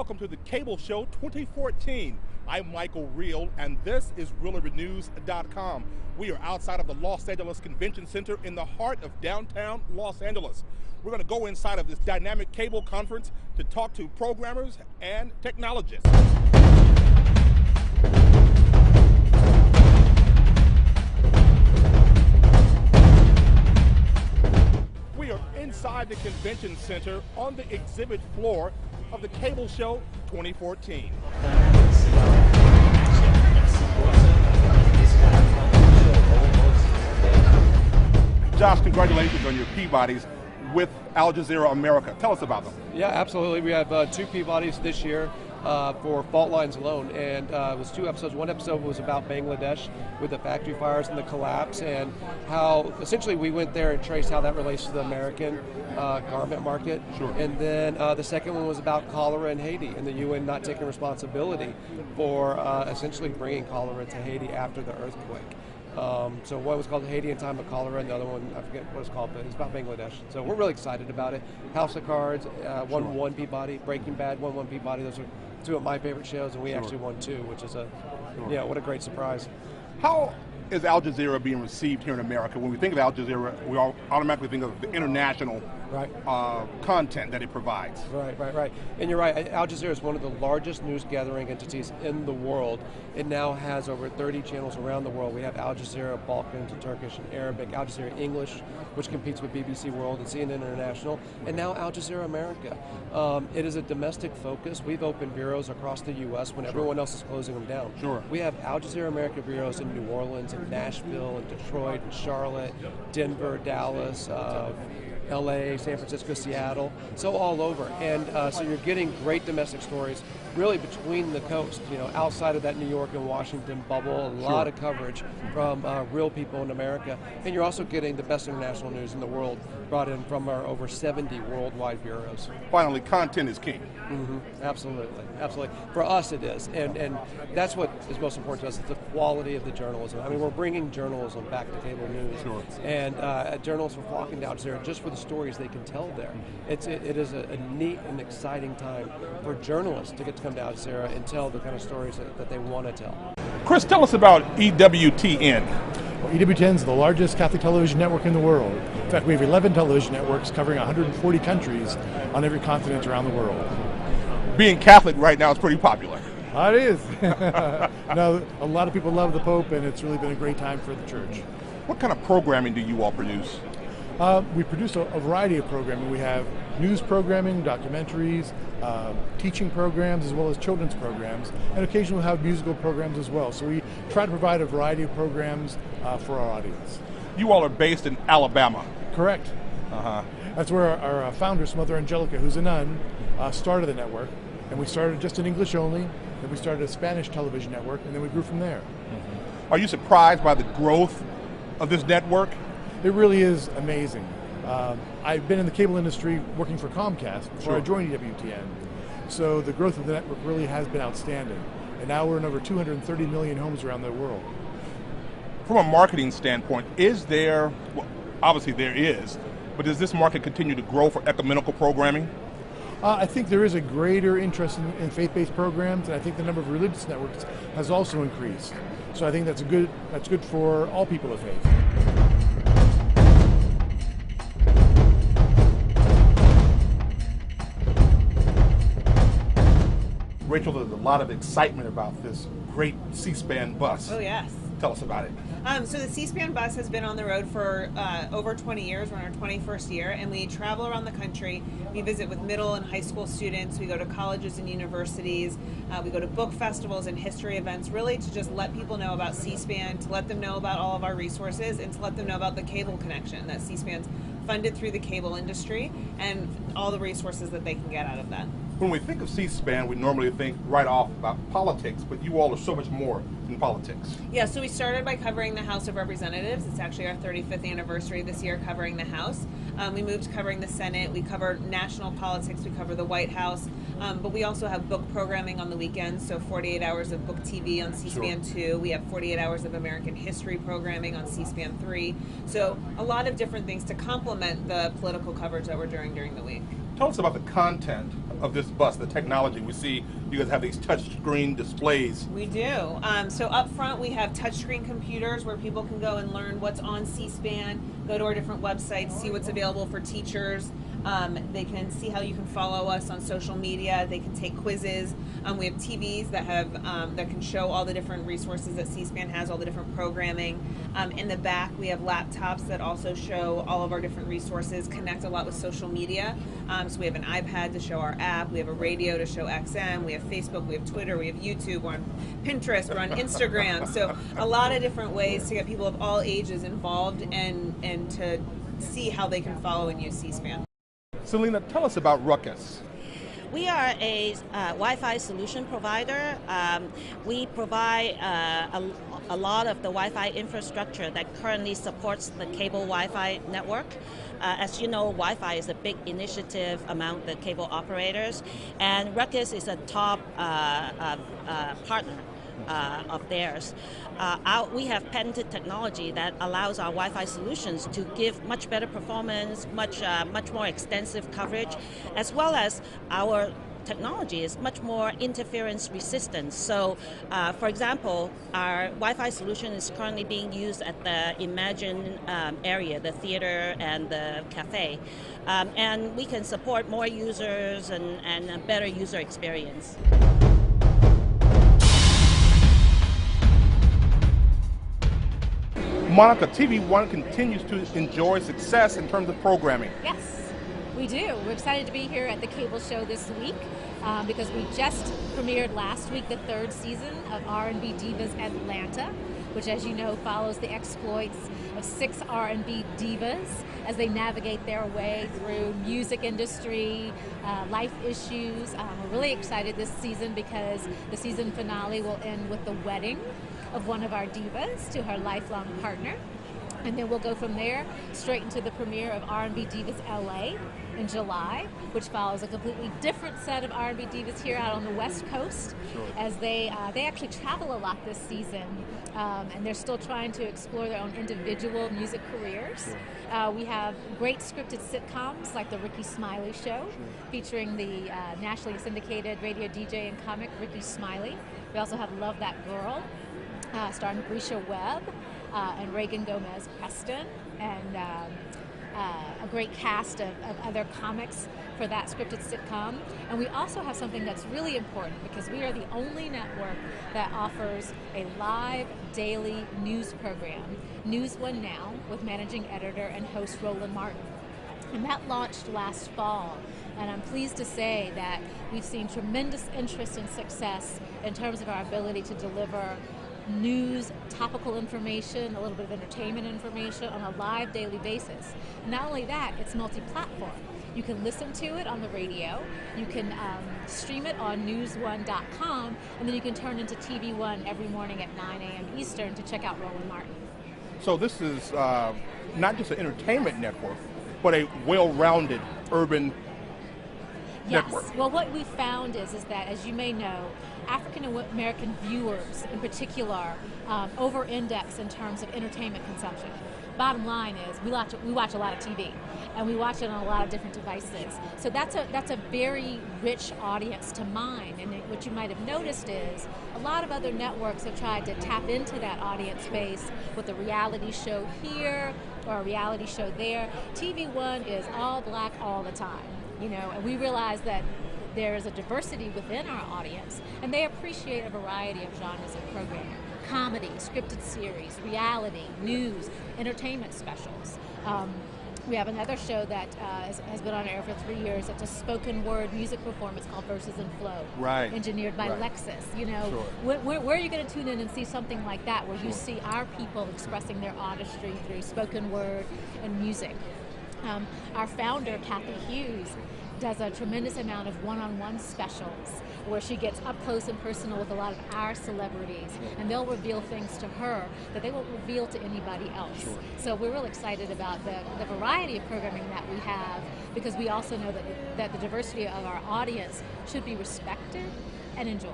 welcome to the Cable Show 2014. I'm Michael Reel, and this is RealRenews.com. We are outside of the Los Angeles Convention Center in the heart of downtown Los Angeles. We're going to go inside of this dynamic cable conference to talk to programmers and technologists. We are inside the convention center on the exhibit floor of the Cable Show 2014. Josh, congratulations on your Peabodys with Aljazeera America. Tell us about them. Yeah, absolutely. We have two Peabodys this year for fault lines alone, and it was two episodes. One episode was about Bangladesh with the factory fires and the collapse, and how essentially we went there and traced how that relates to the American garment market. Sure. And then the second one was about cholera in Haiti and the UN not taking responsibility for essentially bringing cholera to Haiti after the earthquake. So one was called Haiti in Time of Cholera, and the other one, I forget what it's called, but it's about Bangladesh. So we're really excited about it. House of Cards won one Peabody, Breaking Bad won one Peabody. Those are two of my favorite shows, and we actually won two, which is yeah, what a great surprise. How is Al Jazeera being received here in America? When we think of Al Jazeera, we all automatically think of the international content that it provides. Right. And you're right, Al Jazeera is one of the largest news gathering entities in the world. It now has over 30 channels around the world. We have Al Jazeera Balkan to Turkish and Arabic, Al Jazeera English, which competes with BBC World and CNN International, and now Al Jazeera America. It is a domestic focus. We've opened bureaus across the U.S. when everyone else is closing them down. Sure. We have Al Jazeera America bureaus in New Orleans, in Nashville, in Detroit, in Charlotte, Denver, Dallas, LA, San Francisco, Seattle, so all over. And so you're getting great domestic stories really between the coast, you know, outside of that New York and Washington bubble, a lot of coverage from real people in America. And you're also getting the best international news in the world brought in from our over 70 worldwide bureaus. Finally, content is king. Absolutely. For us it is, and that's what is most important to us, is the quality of the journalism. I mean, we're bringing journalism back to cable news, and journalists are flocking to Al Jazeera just for the stories they can tell there. It is a neat and exciting time for journalists to get to come to Al Jazeera and tell the kind of stories that they want to tell. Chris, tell us about EWTN. Well, EWTN is the largest Catholic television network in the world. In fact, we have 11 television networks covering 140 countries on every continent around the world. Being Catholic right now is pretty popular. It is. No, a lot of people love the Pope, and it's really been a great time for the church. What kind of programming do you all produce? We produce a variety of programming. We have news programming, documentaries, teaching programs, as well as children's programs, and occasionally we'll have musical programs as well. So we try to provide a variety of programs for our audience. You all are based in Alabama. Correct. That's where our founder, Mother Angelica, who's a nun, started the network. And we started just in English only, then we started a Spanish television network, and then we grew from there. Are you surprised by the growth of this network? It really is amazing. I've been in the cable industry working for Comcast before I joined EWTN. So the growth of the network really has been outstanding. And now we're in over 230 million homes around the world. From a marketing standpoint, is there, well, obviously there is, but does this market continue to grow for ecumenical programming? I think there is a greater interest in faith-based programs, and I think the number of religious networks has also increased. So I think that's good for all people of faith. Rachel, there's a lot of excitement about this great C-SPAN bus. Oh, yes. Tell us about it. So the C-SPAN bus has been on the road for over 20 years. We're in our 21st year, and we travel around the country. We visit with middle and high school students. We go to colleges and universities. We go to book festivals and history events, really to just let people know about C-SPAN, to let them know about all of our resources, and to let them know about the cable connection that C-SPAN's funded through the cable industry and all the resources that they can get out of that. When we think of C-SPAN, we normally think right off about politics, but you all are so much more than politics. Yeah, so we started by covering the House of Representatives. It's actually our 35th anniversary this year covering the House. We moved to covering the Senate. We cover national politics. We cover the White House. But we also have book programming on the weekends, so 48 hours of book TV on C-SPAN 2. We have 48 hours of American history programming on C-SPAN 3. So a lot of different things to complement the political coverage that we're doing during the week. Tell us about the content of this bus, the technology? We see you guys have these touchscreen displays. We do. So up front we have touchscreen computers where people can go and learn what's on C-SPAN, go to our different websites, see what's available for teachers. They can see how you can follow us on social media. They can take quizzes. We have TVs that have that can show all the different resources that C-SPAN has, all the different programming. In the back, we have laptops that also show all of our different resources, connect a lot with social media. So we have an iPad to show our app. We have a radio to show XM. We have Facebook. We have Twitter. We have YouTube. We're on Pinterest. We're on Instagram. So a lot of different ways to get people of all ages involved and to see how they can follow and use C-SPAN. Selena, tell us about Ruckus. We are a Wi-Fi solution provider. We provide a lot of the Wi-Fi infrastructure that currently supports the cable Wi-Fi network. As you know, Wi-Fi is a big initiative among the cable operators, and Ruckus is a top partner of theirs. We have patented technology that allows our Wi-Fi solutions to give much better performance, much more extensive coverage, as well as our technology is much more interference resistant. So, for example, our Wi-Fi solution is currently being used at the Imagine area, the theater and the cafe. And we can support more users and a better user experience. Monica, TVOne continues to enjoy success in terms of programming. Yes, we do. We're excited to be here at the cable show this week because we just premiered last week the 3rd season of R&B Divas Atlanta, which, as you know, follows the exploits of 6 R&B divas as they navigate their way through music industry, life issues. We're really excited this season because the season finale will end with the wedding of one of our divas to her lifelong partner. And then we'll go from there straight into the premiere of R&B Divas LA in July, which follows a completely different set of R&B divas here out on the West Coast. Sure. As they actually travel a lot this season, and they're still trying to explore their own individual music careers. Sure. We have great scripted sitcoms like The Ricky Smiley Show, sure, featuring the nationally syndicated radio DJ and comic Ricky Smiley. We also have Love That Girl, starring Grisha Webb and Reagan Gomez Preston, and a great cast of other comics for that scripted sitcom. And we also have something that's really important because we are the only network that offers a live daily news program, News One Now, with managing editor and host Roland Martin. And that launched last fall. And I'm pleased to say that we've seen tremendous interest and success in terms of our ability to deliver news, topical information, a little bit of entertainment information on a live daily basis. Not only that, it's multi-platform. You can listen to it on the radio, you can stream it on newsone.com, and then you can turn into TVOne every morning at 9 a.m. Eastern to check out Roland Martin. So this is not just an entertainment network, but a well-rounded urban network. Yes. Well, what we found is that, as you may know, African American viewers in particular over-index in terms of entertainment consumption. Bottom line is we watch a lot of TV, and we watch it on a lot of different devices. So that's a very rich audience to mine. And what you might have noticed is a lot of other networks have tried to tap into that audience space with a reality show here or a reality show there. TVOne is all black all the time, you know, and we realize that there is a diversity within our audience, and they appreciate a variety of genres of programming. Comedy, scripted series, reality, news, entertainment specials. We have another show that has been on air for 3 years. It's a spoken word music performance called Verses and Flow, right, engineered by right. Lexus. You know, sure. where are you going to tune in and see something like that, where you see our people expressing their artistry through spoken word and music? Our founder, Kathy Hughes, does a tremendous amount of one-on-one specials where she gets up close and personal with a lot of our celebrities, and they'll reveal things to her that they won't reveal to anybody else. Sure. So we're real excited about the variety of programming that we have, because we also know that the diversity of our audience should be respected and enjoyed.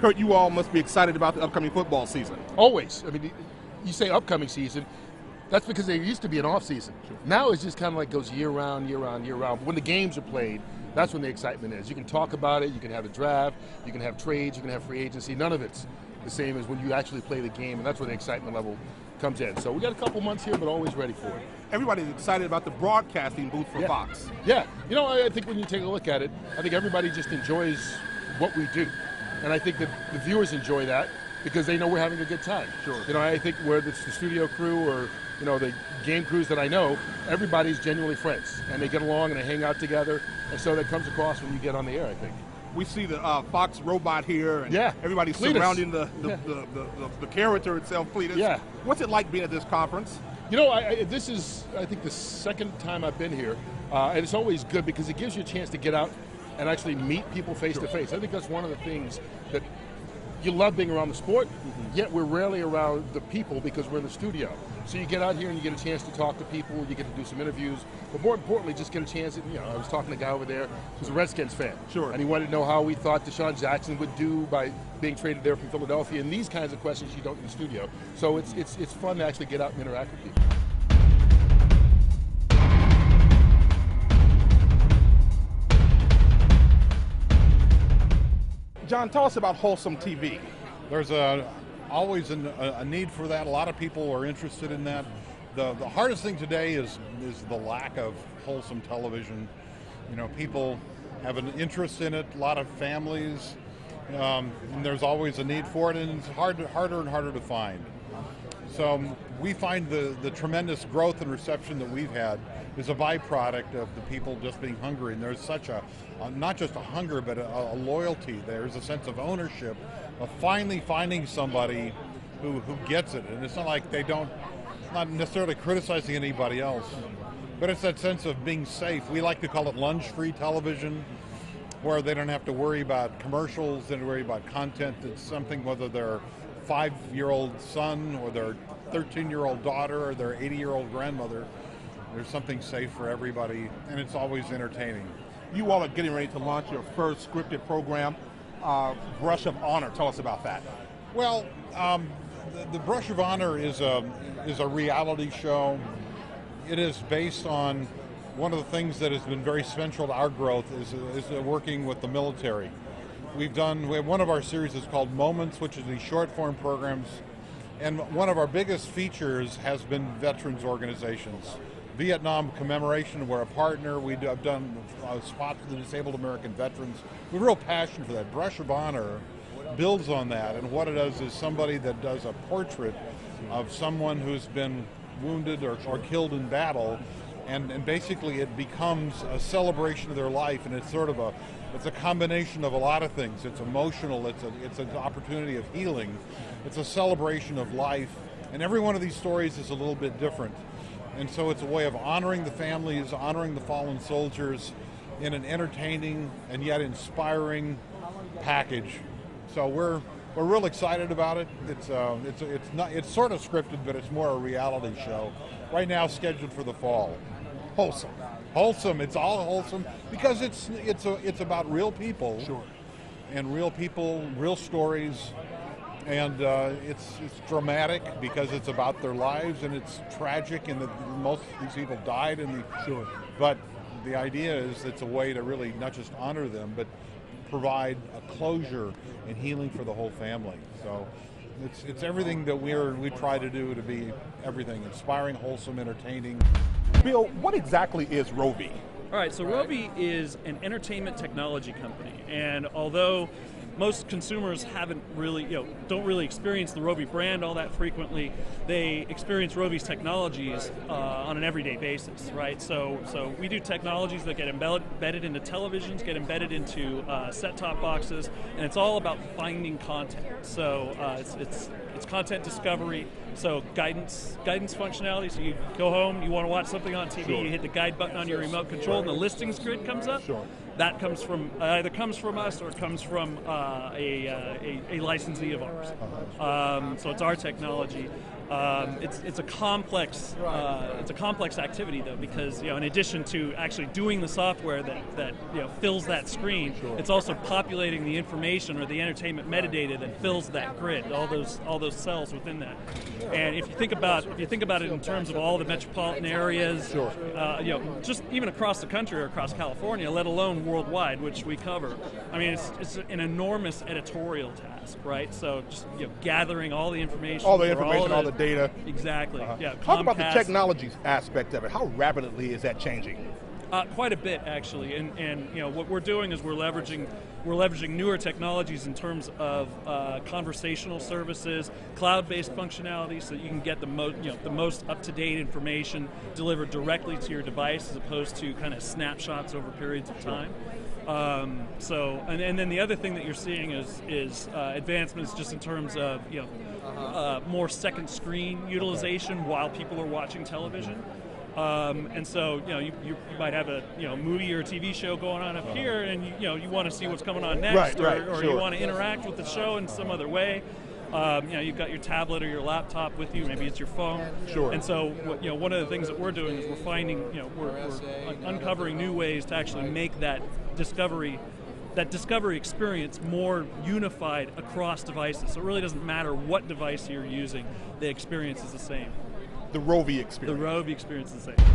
Kurt, you all must be excited about the upcoming football season. Always. I mean, you say upcoming season, that's because there used to be an off season. Sure. Now it's just kind of like goes year round, year round, year round. But when the games are played, that's when the excitement is. You can talk about it, you can have a draft, you can have trades, you can have free agency. None of it's the same as when you actually play the game, and that's where the excitement level comes in. So we got a couple months here, but always ready for it. Everybody's excited about the broadcasting booth for Fox. Yeah. You know, I think when you take a look at it, I think everybody just enjoys what we do. And I think that the viewers enjoy that because they know we're having a good time. Sure. You know, I think whether it's the studio crew or, you know, the game crews that I know, everybody's genuinely friends. And they get along and they hang out together. And so that comes across when you get on the air, I think. We see the Fox robot here, and everybody's Cletus. surrounding the character itself, Cletus. Yeah. What's it like being at this conference? You know, this is, I think, the second time I've been here, and it's always good because it gives you a chance to get out and actually meet people face to face. I think that's one of the things that you love being around the sport, yet we're rarely around the people because we're in the studio. So you get out here and you get a chance to talk to people, you get to do some interviews, but more importantly, just get a chance, you know, I was talking to a guy over there who's a Redskins fan. Sure. And he wanted to know how we thought Deshaun Jackson would do by being traded there from Philadelphia, and these kinds of questions you don't in the studio. So it's fun to actually get out and interact with people. John, tell us about Wholesome TV. There's always a need for that. A lot of people are interested in that. The hardest thing today is the lack of wholesome television. You know, people have an interest in it, a lot of families, and there's always a need for it, and it's harder and harder to find. So we find the tremendous growth and reception that we've had is a byproduct of the people just being hungry, and there's such not just a hunger, but a loyalty. There's a sense of ownership, of finally finding somebody who gets it, and it's not like not necessarily criticizing anybody else, but it's that sense of being safe. We like to call it lunge-free television, where they don't have to worry about commercials, they don't worry about content. It's something, whether their 5-year-old son or their 13-year-old daughter or their 80-year-old grandmother, there's something safe for everybody, and it's always entertaining. You all are getting ready to launch your first scripted program, Brush of Honor. Tell us about that. Well, the Brush of Honor is a reality show. It is based on one of the things that has been very central to our growth is working with the military. We have one of our series is called Moments, which is these short form programs, and one of our biggest features has been veterans organizations. Vietnam commemoration, we're a partner. We have done spots for the disabled American veterans. We have a real passion for that. Brush of Honor builds on that, and what it does is somebody that does a portrait of someone who's been wounded or killed in battle, and basically it becomes a celebration of their life, and it's sort of it's a combination of a lot of things. It's emotional, it's an opportunity of healing, it's a celebration of life, and every one of these stories is a little bit different. And so it's a way of honoring the families, honoring the fallen soldiers in an entertaining and yet inspiring package. So we're real excited about it. It's sort of scripted, but it's more a reality show. Right now, scheduled for the fall. Wholesome. It's all wholesome because it's about real people. Sure. And real people, real stories. And it's dramatic because it's about their lives, and it's tragic, and most of these people died in the. Sure. But the idea is it's a way to really not just honor them, but provide a closure and healing for the whole family. So it's everything that we try to do to be everything: inspiring, wholesome, entertaining. Bill, what exactly is ROVI? All right, so ROVI is an entertainment technology company, and although most consumers don't really experience the ROVI brand all that frequently, they experience ROVI's technologies on an everyday basis, right? So we do technologies that get embedded into televisions, get embedded into set-top boxes, and it's all about finding content. So it's content discovery, so guidance functionality. So you go home, you want to watch something on TV, Sure. you hit the guide button on your remote control, and the listings grid comes up. Sure. That comes from either comes from us or it comes from a licensee of ours. So it's our technology. It's a complex activity though, because in addition to actually doing the software that fills that screen, it's also populating the information or the entertainment metadata that fills that grid, all those cells within that. And if you think about it in terms of all the metropolitan areas, just even across the country or across California, let alone worldwide, which we cover. I mean, it's an enormous editorial task, right? So just gathering all the information, all the data. Exactly. Yeah. Talk about the technology aspect of it. How rapidly is that changing? Quite a bit, actually. And what we're doing is we're leveraging newer technologies in terms of conversational services, cloud-based functionality, so that you can get the most up-to-date information delivered directly to your device, as opposed to kind of snapshots over periods of time. And then the other thing that you're seeing is advancements just in terms of more second screen utilization while people are watching television. And so you might have a movie or a TV show going on up here, and you want to see what's coming on next, or you want to interact with the show in some other way. You've got your tablet or your laptop with you, maybe it's your phone. Sure. And so, one of the things that we're doing is we're finding, we're uncovering new ways to actually make that discovery experience more unified across devices. So it really doesn't matter what device you're using, the experience is the same. The ROVI experience. The ROVI experience is the same.